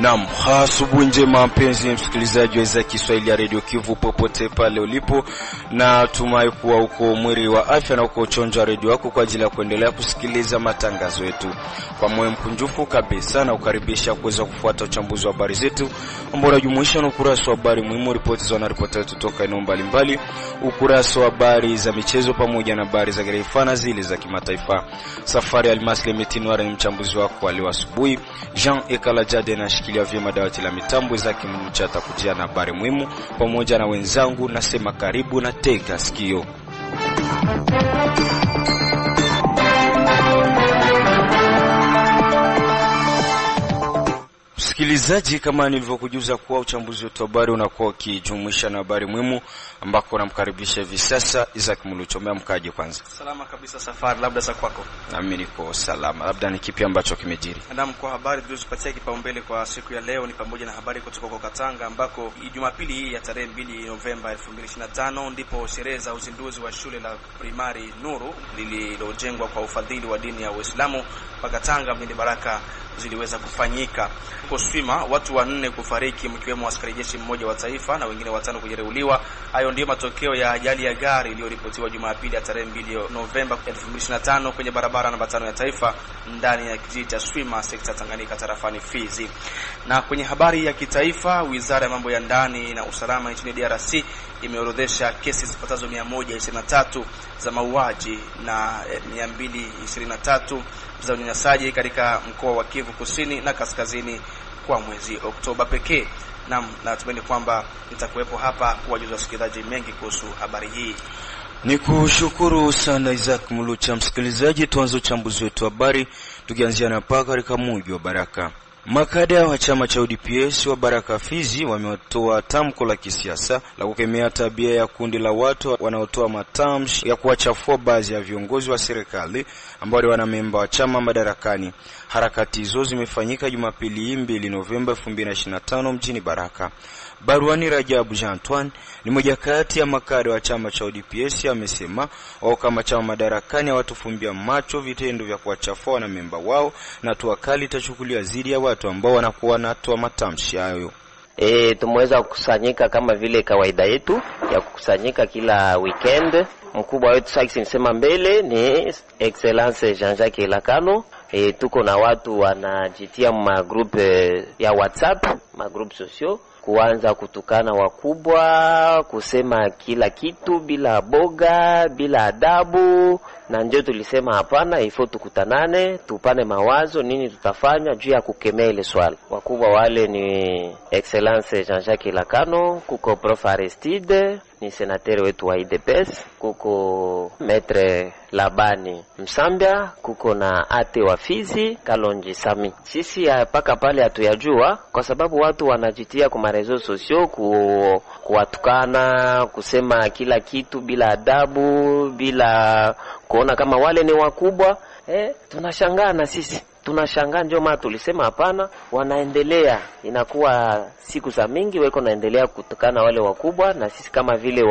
Naam, asubuhi njema mpenzi msikilizaji wa idhaa Kiswahili ya Radio Kivu popote pale ulipo, na tumai kuwa uko mwili wa afya na uko chonja radio yako kwa ajili ya kuendelea kusikiliza matangazo yetu. Kwa moyo mkunjufu kabisa na ukaribisha kuweza kufuata uchambuzi wa habari zetu ambao unajumuisha na ukurasa wa habari muhimu, ripoti za wanaripota kutoka eneo mbalimbali, ukurasa wa habari za michezo pamoja na habari za kitaifa na zile za kimataifa. Safari Almasle Metinwara ni mchambuzi wako leo asubuhi. Jean Ekalajade na shikilia vyema dawati la mitambo za kimchata kujia na habari muhimu pamoja na wenzangu. Nasema karibu na tega sikio. Msikilizaji, kama nilivyokujuza kuwa uchambuzi wetu wa habari unakuwa ukijumuisha na habari muhimu, ambako namkaribisha hivi sasa Isaac Muluchomea. Mkaje kwanza? Salama kabisa Safari, labda za kwako? Nami niko salama. Labda ni kipi ambacho kimejiri? Naam, kwa habari tulizopatia kipaumbele kwa siku ya leo ni pamoja na habari kutoka kwa Katanga, ambako Jumapili hii ya tarehe 2 Novemba 2025 ndipo sherehe za uzinduzi wa shule la primari Nuru lililojengwa kwa ufadhili wa dini ya Uislamu pa Katanga mjini Baraka ziliweza kufanyika. Kwa swima watu 4 kufariki, mkiwemo askari jeshi mmoja wa taifa na wengine 5 kujeruhiwa. Hayo ndio matokeo ya ajali ya gari iliyoripotiwa Jumapili ya tarehe 2 Novemba 2025 kwenye barabara namba 5 ya taifa ndani ya kijiji cha Swima, sekta Tanganyika, tarafani Fizi. Na kwenye habari ya kitaifa, Wizara ya Mambo ya Ndani na Usalama nchini DRC imeorodhesha kesi zipatazo 123 za mauaji na 223 za unyanyasaji katika mkoa wa Kivu Kusini na Kaskazini kwa mwezi Oktoba pekee. Na natumaini kwamba nitakuwepo hapa kuwajuza wasikilizaji mengi kuhusu habari hii. Nikushukuru sana Isaac Mulucha. Msikilizaji, tuanze uchambuzi wetu wa habari tukianzia na paka katika mji wa Baraka. Makada wa chama cha UDPS wa Baraka Fizi wametoa tamko la kisiasa la kukemea tabia ya kundi la watu wanaotoa matamshi ya kuwachafua baadhi ya viongozi wa serikali ambao ni wanamemba wa chama madarakani. Harakati hizo zimefanyika Jumapili 2 Novemba 2025 mjini Baraka. Baruani Rajabu Jean Antoine ni mmoja kati ya makada wa chama cha UDPS, amesema wao kama chama madarakani hawatufumbia macho vitendo vya kuwachafua wanamemba wao na hatua kali itachukuliwa dhidi ya watu ambao wanakuwa wanatoa matamshi hayo. Tumeweza kukusanyika kama vile kawaida yetu ya kukusanyika kila weekend. Mkubwa wetu sasa nisema mbele ni Excellence Jean-Jacques Elakano. Tuko na watu wanajitia magroup ya WhatsApp, magroup sociaux, kuanza kutukana wakubwa, kusema kila kitu bila boga, bila adabu. Na ndio tulisema hapana, ifo tukutanane, tupane mawazo nini tutafanya juu ya kukemea ile swala. Wakubwa wale ni Excellence Jean-Jacques Elakano, kuko Prof Aristide, ni senatere wetu wa IDPS, kuko Maître Labani Msambia, kuko na ate wa Fizi Kalonji Sami. Sisi paka pale hatuyajua kwa sababu watu wanajitia kwa marezo sosio kuwatukana, kusema kila kitu bila adabu, bila kuona kama wale ni wakubwa. Tunashangaa na sisi tunashangaa, ndio maana tulisema hapana. Wanaendelea, inakuwa siku za mingi weko naendelea kutukana wale wakubwa, na sisi kama vile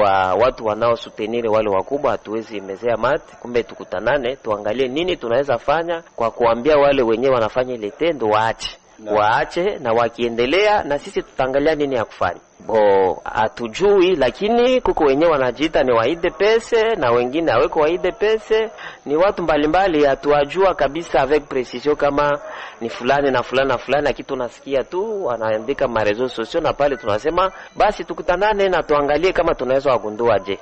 watu wanaosutenire wale wakubwa hatuwezi mezea mate. Kumbe tukutanane, tuangalie nini tunaweza fanya kwa kuambia wale wenyewe wanafanya ile tendo waache, na wakiendelea na sisi tutaangalia nini ya kufanya. Hatujui, lakini kuko wenyewe wanajiita ni waide pese na wengine haweko waide pese, ni watu mbalimbali. Hatuwajua kabisa avec precision kama ni fulani na fulani na fulani, kitu tunasikia tu wanaandika marezo sociaux, na pale tunasema basi tukutanane na tuangalie kama tunaweza wagundua je.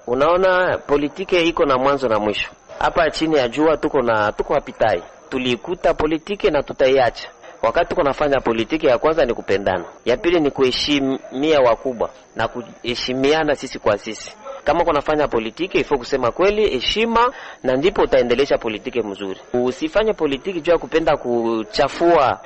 Unaona politike iko na mwanzo na mwisho. Hapa chini ya jua tuko wapitai. Tulikuta politike na tutaiacha. Wakati tuko nafanya politiki, ya kwanza ni kupendana, ya pili ni kuheshimia wakubwa na kuheshimiana sisi kwa sisi. Kama kunafanya politiki ifo kusema kweli, heshima, na ndipo utaendelesha politiki mzuri. Usifanye politiki juu ya kupenda kuchafua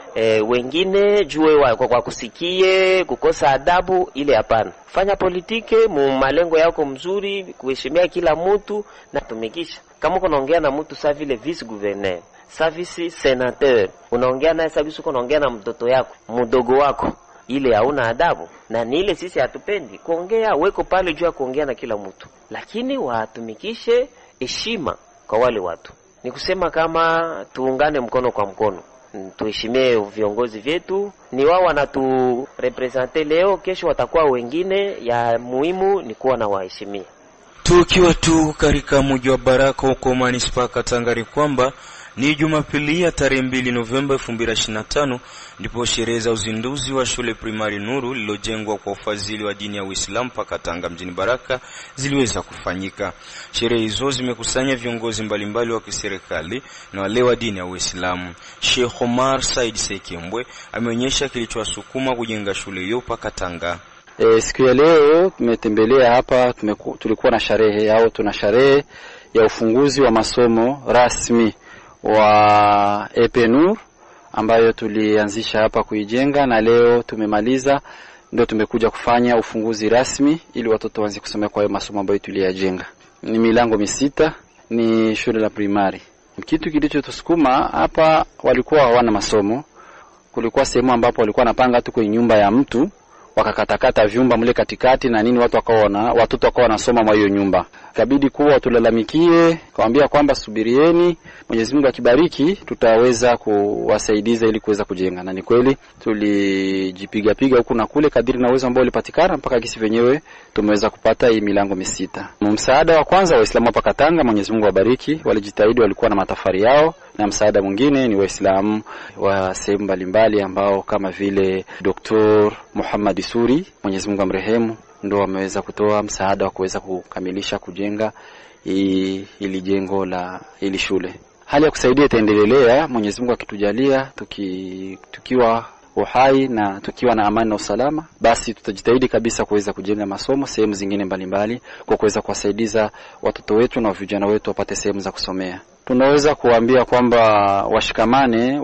wengine, juu kwa kusikie kukosa adabu, ile hapana. Fanya politiki malengo yako mzuri, kuheshimia kila mtu na tumikisha. Kama unaongea na mtu sawa vile vice gouverneur, service senateur, unaongea naye sababu unaongea na mtoto yako, mdogo wako, ile hauna adabu. Na ni ile sisi hatupendi kuongea, weko pale juu ya kuongea na kila mtu, lakini watumikishe heshima kwa wale watu. Ni kusema kama tuungane mkono kwa mkono, tuheshimie viongozi vyetu, ni wao wanatu represente leo, kesho watakuwa wengine. Ya muhimu ni kuwa na waheshimia. Tukiwa tu katika mji wa Baraka huko Manispaa Katanga, kwamba ni Jumapili ya tarehe 2 Novemba 2025 ndipo sherehe za uzinduzi wa shule primari Nuru lililojengwa kwa ufadhili wa dini ya Uislamu pa Katanga mjini Baraka ziliweza kufanyika. Sherehe hizo zimekusanya viongozi mbalimbali wa kiserikali na wale wa dini ya Uislamu. Sheikh Omar Said Sekembwe ameonyesha kilichowasukuma kujenga shule hiyo pa Katanga. Siku ya leo tumetembelea hapa, tulikuwa na sherehe au tuna sherehe ya ufunguzi wa masomo rasmi wa Nur ambayo tulianzisha hapa kuijenga, na leo tumemaliza, ndio tumekuja kufanya ufunguzi rasmi ili watoto waanze kusoma kwa masomo ambayo tuliyajenga. Ni milango 6, ni shule la primari. Kitu kilichotusukuma hapa, walikuwa hawana masomo. Kulikuwa sehemu ambapo walikuwa wanapanga tu kwenye nyumba ya mtu, wakakatakata vyumba mle katikati na nini, watoto wakawa wanasoma mwa hiyo nyumba. Ikabidi kuwa tulalamikie, kawaambia kwamba subirieni, Mwenyezi Mungu akibariki tutaweza kuwasaidiza ili kuweza kujenga. Na ni kweli tulijipiga huku na kule kadiri na uwezo ambao ulipatikana mpaka kisi wenyewe tumeweza kupata hii milango 6. Msaada wa kwanza Waislamu hapa Katanga, Mwenyezi Mungu wabariki, walijitahidi, walikuwa na matafari yao, na msaada mwingine ni Waislamu wa sehemu mbalimbali ambao kama vile Dr. Muhammad Suri, Mwenyezi Mungu amrehemu, ndio wameweza kutoa msaada wa kuweza kukamilisha kujenga ili jengo la ili shule. Hali ya kusaidia itaendelea, Mwenyezi Mungu akitujalia, tukiwa uhai na tukiwa na amani na usalama, basi tutajitahidi kabisa kuweza kujenga masomo sehemu zingine mbalimbali kwa kuweza kuwasaidiza watoto wetu na vijana wetu wapate sehemu za kusomea. Tunaweza kuambia kwamba washikamane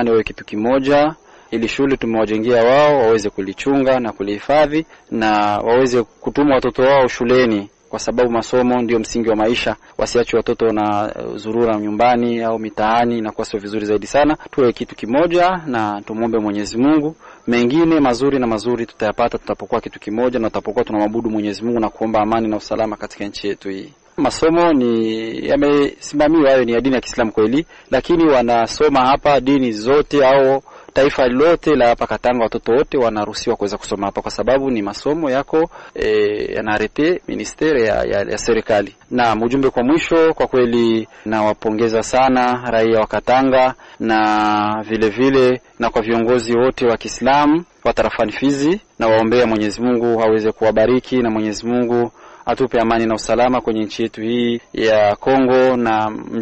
wawe kitu kimoja, ili shule tumewajengea wao waweze kulichunga na kulihifadhi na waweze kutuma watoto wao shuleni, kwa sababu masomo ndio msingi wa maisha. Wasiache watoto na zurura nyumbani au mitaani, na kwa sio vizuri zaidi sana. Tuwe kitu kimoja na tumuombe Mwenyezi Mungu, mengine mazuri tutayapata tutapokuwa kitu kimoja na tutapokuwa tunamwabudu Mwenyezi Mungu na kuomba amani na usalama katika nchi yetu hii. Masomo ni yamesimamiwa, hayo ni ya dini ya Kiislamu kweli, lakini wanasoma hapa dini zote au taifa lote la hapa Katanga, watoto wote wanaruhusiwa kuweza kusoma hapa kwa sababu ni masomo yako yanarete ministeri ya serikali. Na mjumbe kwa mwisho, kwa kweli nawapongeza sana raia wa Katanga na vile na kwa viongozi wote wa Kiislamu wa tarafani Fizi, na waombea Mwenyezi Mungu aweze kuwabariki na Mwenyezi Mungu atupe amani na usalama kwenye nchi yetu hii ya Kongo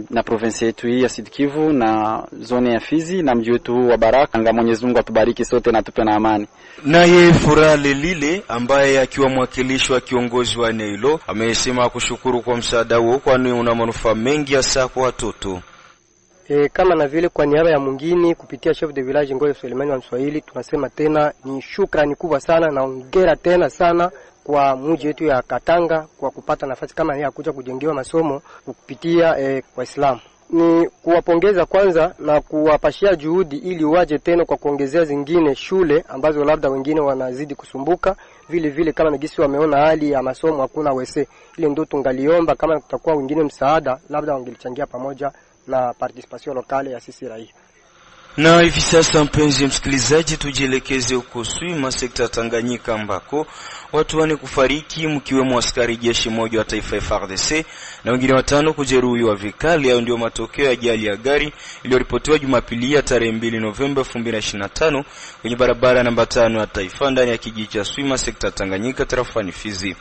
na province yetu hii ya Sud Kivu na zone ya Fizi na mji wetu wa Baraka. Mwenyezi Mungu atubariki sote na atupe na amani. Naye Furaha Lelile ambaye akiwa mwakilishi wa kiongozi wa eneo hilo amesema kushukuru kwa msaada huo, kwani una manufaa mengi hasa kwa watoto. Kama na vile kwa niaba ya mwingine kupitia chef de village Ngoyo Sulemani wa Mswahili, tunasema tena ni shukrani kubwa sana na hongera tena sana kwa mji wetu ya Katanga kwa kupata nafasi kama hii ya kuja kujengewa masomo kupitia Waislamu. Ni kuwapongeza kwanza na kuwapashia juhudi ili waje tena kwa kuongezea zingine shule ambazo labda wengine wanazidi kusumbuka. Vile kama nigisi wameona hali ya masomo hakuna wese, ile ndio tungaliomba kama kutakuwa wengine msaada labda wangelichangia pamoja na participation lokale ya sisi raia. Na hivi sasa mpenzi msikilizaji, tujielekeze huko Swima sekta Tanganyika ambako watu 4 kufariki mkiwemo askari jeshi mmoja wa taifa FARDC na wengine 5 kujeruhiwa vikali. Hayo ndio matokeo ya ajali ya gari iliyoripotiwa Jumapili ya tarehe 2 Novemba 2025 kwenye barabara namba 5 ya taifa ndani ya kijiji cha Swima sekta Tanganyika tarafani Fizi.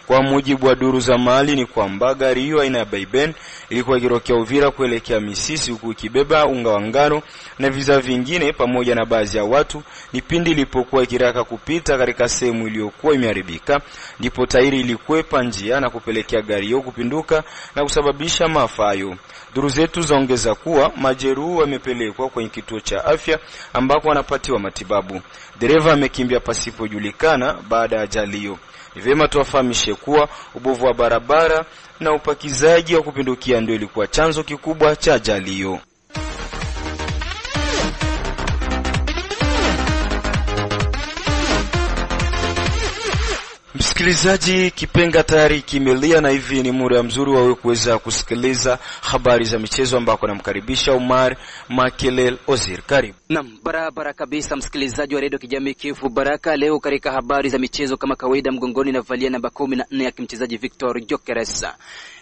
Kwa mujibu wa duru za mahali ni kwamba gari hiyo aina ya Baiben ilikuwa ikitokea Uvira kuelekea Misisi, huku ikibeba unga wa ngano na vizaa vingine pamoja na baadhi ya watu. Ni pindi ilipokuwa ikiraka kupita katika sehemu iliyokuwa imeharibika, ndipo tairi ilikwepa njia na kupelekea gari hiyo kupinduka na kusababisha maafa hayo. Duru zetu zaongeza kuwa majeruhi wamepelekwa kwenye kituo cha afya ambako wanapatiwa matibabu. Dereva amekimbia pasipojulikana baada ya ajali hiyo. Ni vyema tuwafahamishe kuwa ubovu wa barabara na upakizaji wa kupindukia ndio ilikuwa chanzo kikubwa cha ajali hiyo. Msikilizaji, kipenga tayari kimelia na hivi ni muda mzuri wawe kuweza kusikiliza habari za michezo ambako namkaribisha Omar Makelel Ozir. Karibu. Naam, barabara kabisa msikilizaji wa Radio Kijamii Kivu Baraka. Leo katika habari za michezo kama kawaida, mgongoni na valia namba 14 ya kimchezaji Victor Jokeres.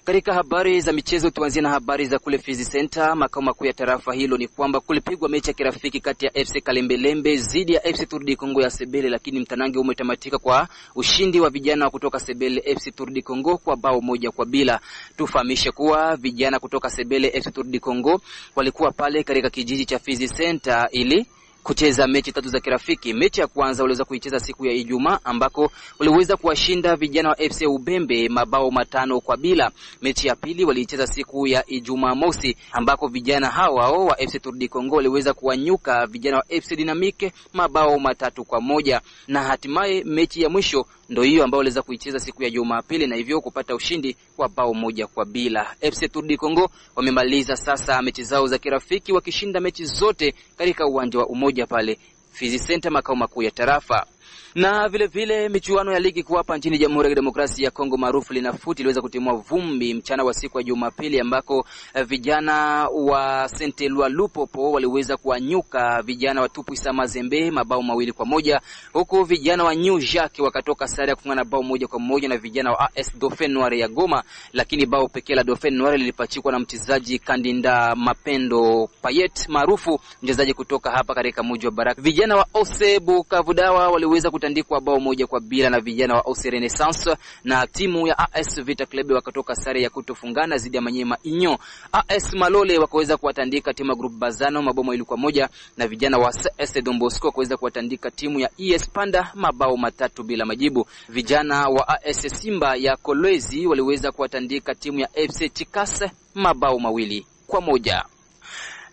Katika habari za michezo tuanzie na habari za kule Fizi Center, makao makuu ya tarafa hilo. Ni kwamba kulipigwa mechi ya kirafiki kati ya FC Kalembelembe dhidi ya FC Tour du Congo ya Sebele, lakini mtanange umetamatika kwa ushindi wa vijana kutoka Sebele FC Tour du Congo kwa bao 1-0. Tufahamishe kuwa vijana kutoka Sebele FC Tour du Congo walikuwa pale katika kijiji cha Fizi Center ili kucheza mechi 3 za kirafiki. Mechi ya kwanza waliweza kuicheza siku ya Ijumaa ambako waliweza kuwashinda vijana wa FC Ubembe mabao 5-0. Mechi ya pili waliicheza siku ya Ijumaa mosi ambako vijana hawa wa FC Tour du Congo waliweza kuwanyuka vijana wa FC Dynamique mabao 3-1. Na hatimaye mechi ya mwisho ndio hiyo ambayo waliweza kuicheza siku ya Jumapili na hivyo kupata ushindi wa bao 1-0. FC Tour du Congo wamemaliza sasa mechi zao za kirafiki wakishinda mechi zote katika uwanja wa Umoja pale Fizi Center, makao makuu ya tarafa. Na vile vile michuano ya ligi kuu hapa nchini Jamhuri ya Demokrasia ya Kongo maarufu Linafoot iliweza kutimua vumbi mchana wa siku ya Jumapili ambako vijana wa Saint-Eloi Lupopo waliweza kuanyuka vijana wa Tupuisa Mazembe mabao 2-1, huku vijana wa New Jack wakatoka sare ya kufungana bao 1-1 na vijana wa AS Dauphin Noir ya Goma, lakini bao pekee la Dauphin Noir lilipachikwa na mchezaji Kandinda Mapendo Payet maarufu mchezaji kutoka hapa katika mji wa Baraka. Vijana wa Osebu Kavudawa waliweza kutandikwa bao 1-0 na vijana wa Ose Renaissance, na timu ya AS Vita Club wakatoka sare ya kutofungana zidi ya Manyema Inyo. AS Malole wakaweza kuwatandika timu ya Group Bazano mabao 2-1 na vijana wa CS Don Bosco wakaweza kuwatandika timu ya ES Panda mabao 3-0. Vijana wa AS Simba ya Kolwezi waliweza kuwatandika timu ya FC Chikase mabao 2-1.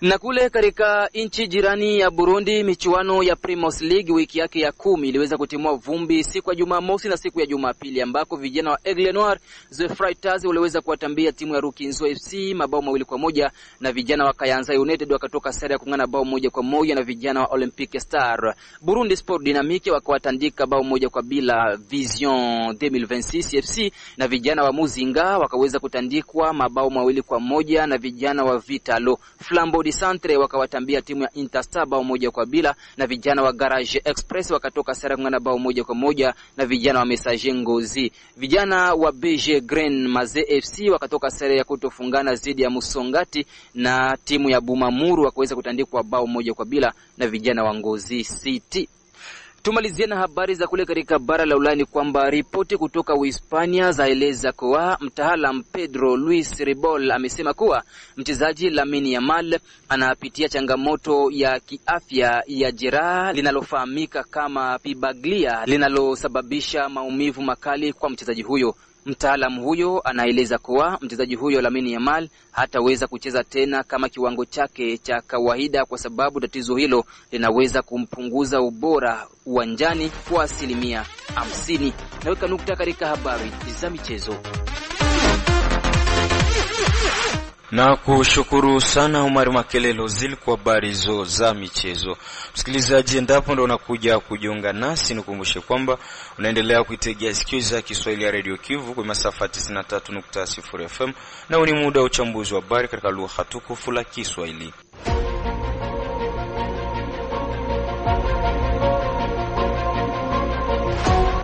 Na kule katika nchi jirani ya Burundi, michuano ya Primus League wiki yake ya 10 iliweza kutimua vumbi siku ya Jumamosi na siku ya Jumapili ambako vijana wa Aigle Noir The Fighters waliweza kuwatambia timu ya Rukinzo FC mabao 2-1 na vijana wa Kayanza United wakatoka sare ya kungana bao 1-1 na vijana wa Olympique Star. Burundi Sport Dynamique wakawatandika bao 1-0 Vision 2026 FC na vijana wa Muzinga wakaweza kutandikwa mabao 2-1 na vijana wa Vitalo. Flambeau Centre wakawatambia timu ya Interstar bao 1-0 na vijana wa Garage Express wakatoka sare kungana bao 1-1 na vijana wa Messager Ngozi. Vijana wa BG Green Maze FC wakatoka sare ya kutofungana zidi ya Musongati na timu ya Bumamuru wakaweza kutandikwa bao 1-0 na vijana wa Ngozi City. Tumalizie na habari za kule katika bara la Ulaya. Kwamba ripoti kutoka Uhispania zaeleza kuwa mtaalamu Pedro Luis Ribol amesema kuwa mchezaji Lamine Yamal anapitia changamoto ya kiafya ya jeraha linalofahamika kama fibaglia linalosababisha maumivu makali kwa mchezaji huyo. Mtaalamu huyo anaeleza kuwa mchezaji huyo Lamine Yamal hataweza kucheza tena kama kiwango chake cha kawaida kwa sababu tatizo hilo linaweza kumpunguza ubora uwanjani kwa 50%. Naweka nukta katika habari za michezo. Na kushukuru sana Omar Makelelo Zil kwa habari hizo za michezo. Msikilizaji, endapo ndo unakuja kujiunga nasi, nikukumbushe kwamba unaendelea kuitegea sikio za Kiswahili ya Radio Kivu kwa masafa 93.0 FM na ni muda wa uchambuzi wa habari katika lugha tukufu la Kiswahili.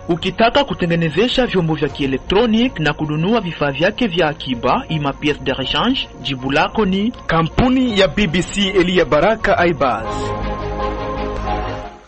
Ukitaka kutengenezesha vyombo vya kielektronic na kununua vifaa vyake vya akiba ima pièces de rechange, jibu lako ni kampuni ya BBC Elia Baraka Aibaz.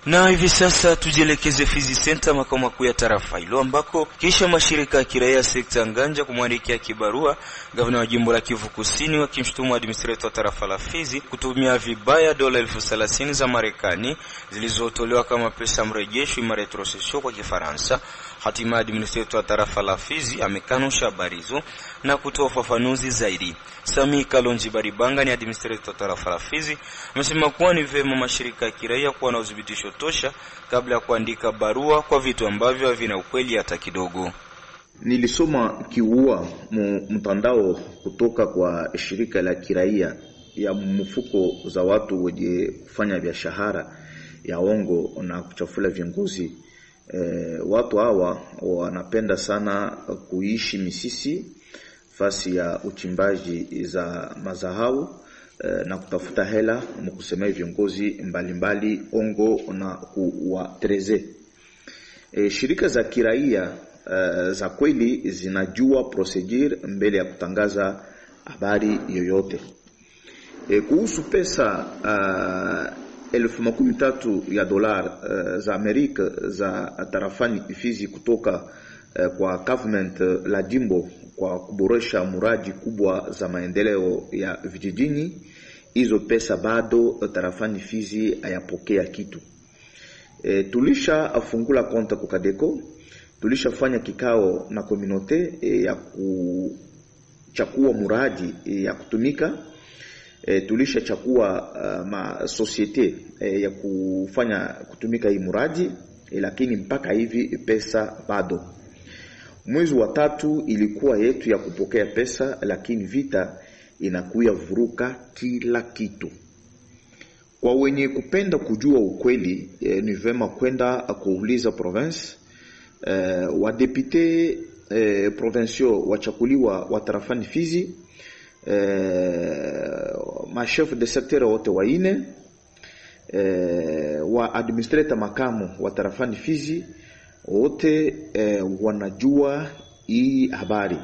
Na hivi sasa tujielekeze Fizi Center, makao makuu ya tarafa hilo, ambako kisha mashirika ya kiraia sekta Nganja kumwandikia kibarua gavana wa jimbo la Kivu Kusini wakimshutumu administrator wa tarafa la Fizi kutumia vibaya dola 30,000 za Marekani zilizotolewa kama pesa mrejesho ima retrocession kwa Kifaransa. Hatima administrator wa tarafa la Fizi amekanusha habari hizo na kutoa ufafanuzi zaidi. Sami Kalonji Baribanga ni administrator wa tarafa la Fizi amesema kuwa ni vema mashirika ya kiraia kuwa na udhibitisho tosha kabla ya kuandika barua kwa vitu ambavyo havina ukweli hata kidogo. Nilisoma kiua mtandao kutoka kwa shirika la kiraia ya mfuko za watu wenye kufanya biashara ya ongo na kuchafula viongozi Watu hawa wanapenda sana kuishi misisi, fasi ya uchimbaji za mazahau na kutafuta hela, mkusema viongozi mbalimbali ongo na kuwatreze. Shirika za kiraia za kweli zinajua procedure mbele ya kutangaza habari yoyote. Kuhusu pesa 13,000 ya dolar za Amerika za tarafani Fizi kutoka kwa government la jimbo kwa kuboresha muradi kubwa za maendeleo ya vijijini, hizo pesa bado tarafani Fizi hayapokea kitu. Tulisha afungula konta kwa Kadeko, tulishafanya kikao na community ya kuchakua muradi ya kutumika. Tulisha chakua ma societe ya kufanya kutumika hii muradi, lakini mpaka hivi pesa bado. Mwezi wa 3 ilikuwa yetu ya kupokea pesa, lakini vita inakuya vuruka kila kitu. Kwa wenye kupenda kujua ukweli, ni vema kwenda kuuliza province. Wa député provinciaux wachakuliwa wa tarafani Fizi, ma chef de secteur wote wa ine, wa administrator makamu wa tarafani Fizi wote wanajua hii habari.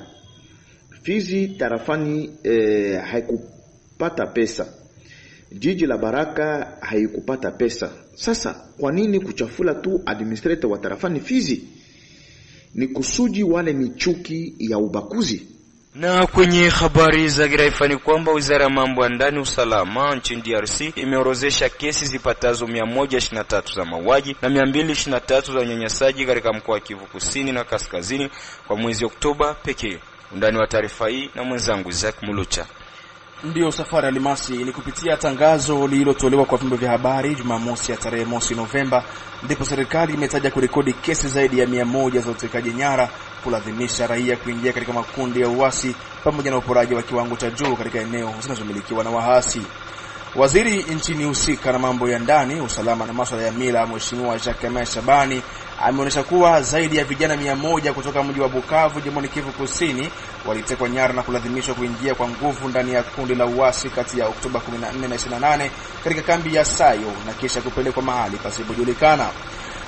Fizi tarafani haikupata pesa, jiji la Baraka haikupata pesa. Sasa kwa nini kuchafula tu administrator wa tarafani Fizi? Ni kusudi wale ni chuki ya ubakuzi. Na kwenye habari za kiraifa ni kwamba Wizara ya Mambo ya Ndani Usalama nchini DRC imeorozesha kesi zipatazo 123 za mauaji na 223 za unyanyasaji katika mkoa wa Kivu Kusini na Kaskazini kwa mwezi Oktoba pekee. Undani wa taarifa hii na mwenzangu Zack Mulucha. Ndio Safari Alimasi ni kupitia tangazo lililotolewa kwa vyombo vya habari Jumamosi ya tarehe 1 Novemba, ndipo serikali imetaja kurekodi kesi zaidi ya 100 za utekaji nyara, kulazimisha raia kuingia katika makundi ya uasi pamoja na uporaji wa kiwango cha juu katika eneo zinazomilikiwa na wahasi. Waziri nchini husika na mambo ya ndani, usalama na masuala ya mila, Mheshimiwa Jacques Shabani ameonyesha kuwa zaidi ya vijana 100 kutoka mji wa Bukavu, jimboni Kivu Kusini, walitekwa nyara na kulazimishwa kuingia kwa nguvu ndani ya kundi la uasi kati ya Oktoba 14 na 28 katika kambi ya Sayo na kisha kupelekwa mahali pasipojulikana.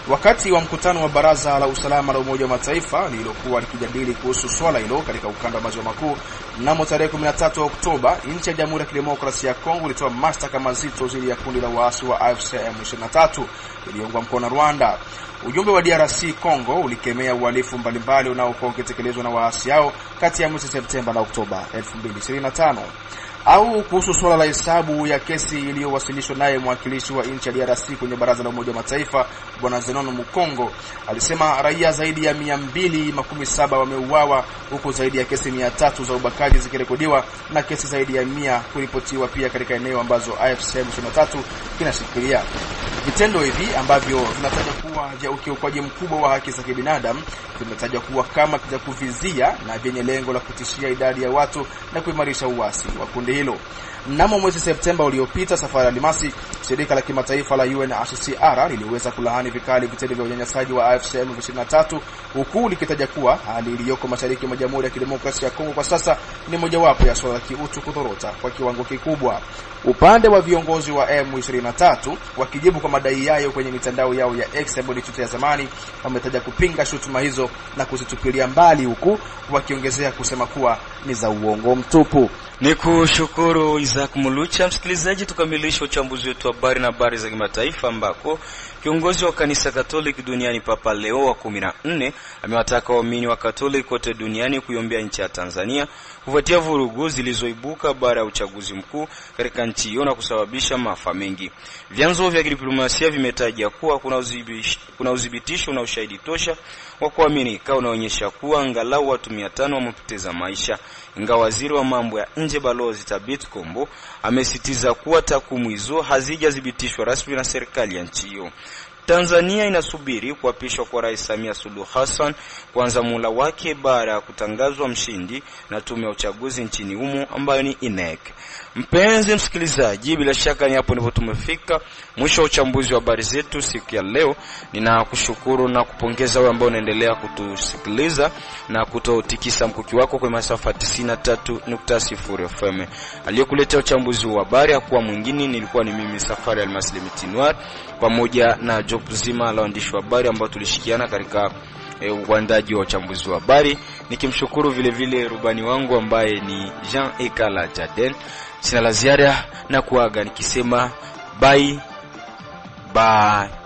Wakati wa mkutano wa Baraza la Usalama la Umoja wa Mataifa lililokuwa likijadili kuhusu swala hilo katika ukanda wa Maziwa Makuu mnamo tarehe 13 Oktoba, nchi ya Jamhuri ya Kidemokrasia ya Kongo ilitoa mashtaka mazito dhidi ya kundi la waasi wa AFC M23 iliyoungwa mkono na Rwanda. Ujumbe wa DRC Kongo ulikemea uhalifu mbalimbali unaokuwa ukitekelezwa na waasi hao kati ya mwezi Septemba na Oktoba 2025. Au kuhusu swala la hesabu ya kesi iliyowasilishwa naye mwakilishi wa nchi ya DRC kwenye Baraza la Umoja wa Mataifa, Bwana Zenono Mukongo, alisema raia zaidi ya 217 wameuawa, huku zaidi ya kesi 300 za ubakaji zikirekodiwa na kesi zaidi ya 100 kuripotiwa pia katika eneo ambazo AFC M23 kinashikilia. Vitendo hivi ambavyo vinatajwa kuwa vya ukiukwaji mkubwa wa haki za kibinadamu vimetajwa kuwa kama vya kuvizia na vyenye lengo la kutishia idadi ya watu na kuimarisha uasi wa kundi hilo. Mnamo mwezi Septemba uliopita, Safari Alimasi, shirika la kimataifa la UNHCR liliweza kulaani vikali vitendo vya unyanyasaji wa AFC M23, huku likitaja kuwa hali iliyoko mashariki mwa Jamhuri ya Kidemokrasia ya Kongo kwa sasa ni mojawapo ya swala la kiutu kudorota kwa kiwango kikubwa. Upande wa viongozi wa M23 wakijibu kwa madai yao kwenye mitandao yao ya X ambayo ni Twitter ya zamani, wametaja kupinga shutuma hizo na kuzitupilia mbali, huku wakiongezea kusema kuwa ni za uongo mtupu. Nikushukuru Isaac Mulucha. Msikilizaji, tukamilisha uchambuzi wetu wa habari na habari za kimataifa ambako kiongozi wa kanisa Katoliki duniani Papa Leo wa 14 amewataka waumini wa Katoliki kote duniani kuiombea nchi ya Tanzania kufuatia vurugu zilizoibuka baada ya uchaguzi mkuu katika nchi hiyo na kusababisha maafa mengi. Vyanzo vya diplomasia vimetaja kuwa kuna udhibitisho na ushahidi tosha wa kuaminika unaonyesha kuwa angalau watu 500 wamepoteza maisha. Ingawa waziri wa mambo ya nje Balozi Tabit Kombo amesitiza kuwa takwimu hizo hazijathibitishwa rasmi na serikali ya nchi hiyo. Tanzania inasubiri kuapishwa kwa Rais Samia Suluhu Hassan kuanza muhula wake baada ya kutangazwa mshindi na tume ya uchaguzi nchini humo ambayo ni INEC. Mpenzi msikilizaji, bila shaka ni hapo ndipo tumefika mwisho wa uchambuzi wa habari zetu siku ya leo. Ninakushukuru na kupongeza wewe ambao unaendelea kutusikiliza na kutotikisa mkuki wako kwa masafa 93.0 FM. Aliyokuletea uchambuzi wa habari hakuwa mwingine, nilikuwa ni mimi Safari Almaslimi Tinwar pamoja na jopo zima la waandishi wa habari ambao tulishikiana katika uandaji wa uchambuzi wa habari. Nikimshukuru vile vile rubani wangu ambaye ni Jean Ekala Jaden. Sina la ziada na kuaga nikisema bye bye.